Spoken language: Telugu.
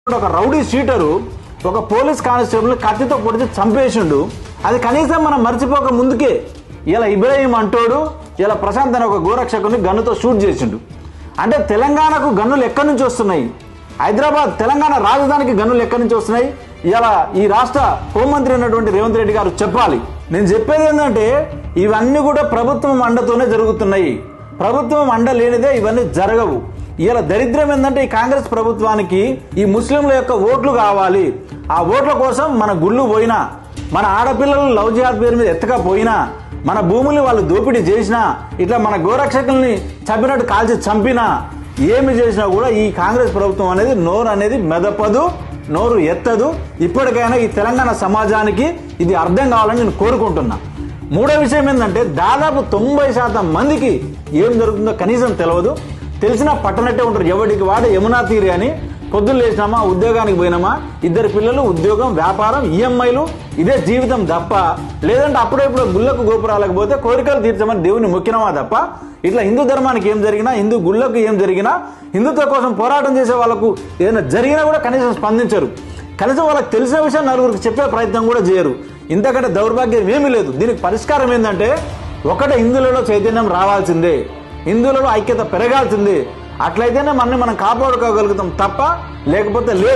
ఒక రౌడీ షీటరు ఒక పోలీస్ కానిస్టేబుల్ కత్తితో పొడిచి చంపేసిండు. అది కనీసం మనం మర్చిపోక ముందుకే ఇలా ఇబ్రాహీం అంటోడు ఇలా ప్రశాంత్ అనే ఒక గోరక్షకుని గన్నుతో షూట్ చేసిండు. అంటే తెలంగాణకు గన్నులు ఎక్కడి నుంచి వస్తున్నాయి? హైదరాబాద్ తెలంగాణ రాజధానికి గన్నులు ఎక్కడి నుంచి వస్తున్నాయి? ఇలా ఈ రాష్ట్ర హోంమంత్రి అయినటువంటి రేవంత్ రెడ్డి గారు చెప్పాలి. నేను చెప్పేది ఏంటంటే ఇవన్నీ కూడా ప్రభుత్వం అండతోనే జరుగుతున్నాయి. ప్రభుత్వం అండ లేనిదే ఇవన్నీ జరగవు. ఇలా దరిద్రం ఏంటంటే ఈ కాంగ్రెస్ ప్రభుత్వానికి ఈ ముస్లింల యొక్క ఓట్లు కావాలి. ఆ ఓట్ల కోసం మన గుళ్ళు పోయినా, మన ఆడపిల్లలను లవ్ జిహాద్ పేరు మీద ఎత్తకపోయినా, మన భూముల్ని వాళ్ళు దోపిడీ చేసినా, ఇట్లా మన గోరక్షకుల్ని చంపినట్టు కాల్చి చంపినా, ఏమి చేసినా కూడా ఈ కాంగ్రెస్ ప్రభుత్వం అనేది నోరు అనేది మెదపదు, నోరు ఎత్తదు. ఇప్పటికైనా ఈ తెలంగాణ సమాజానికి ఇది అర్థం కావాలని నేను కోరుకుంటున్నా. మూడో విషయం ఏంటంటే దాదాపు 90% మందికి ఏం జరుగుతుందో కనీసం తెలియదు. తెలిసినా పట్టనట్టే ఉంటారు. ఎవరికి వాడు యమునా తీరి అని పొద్దున్న లేచినామా, ఉద్యోగానికి పోయినామా, ఇద్దరు పిల్లలు, ఉద్యోగం, వ్యాపారం, ఈఎంఐలు, ఇదే జీవితం తప్ప. లేదంటే అప్పుడెప్పుడు గుళ్ళకు గోపురాలకు పోతే కోరికలు తీర్చమని దేవుని మొక్కినామా తప్ప ఇట్లా హిందూ ధర్మానికి ఏం జరిగినా, హిందూ గుళ్ళకు ఏం జరిగినా, హిందుత్వ కోసం పోరాటం చేసే వాళ్ళకు ఏదైనా జరిగినా కూడా కనీసం స్పందించరు. కనీసం వాళ్ళకి తెలిసిన విషయం నలుగురికి చెప్పే ప్రయత్నం కూడా చేయరు. ఇంతకంటే దౌర్భాగ్యం ఏమీ లేదు. దీనికి పరిష్కారం ఏంటంటే ఒకటే, హిందువులలో చైతన్యం రావాల్సిందే, హిందువులలో ఐక్యత పెరగాల్సిందే. అట్లయితేనే మనం కాపాడుకోగలుగుతాం తప్ప లేకపోతే లేదు.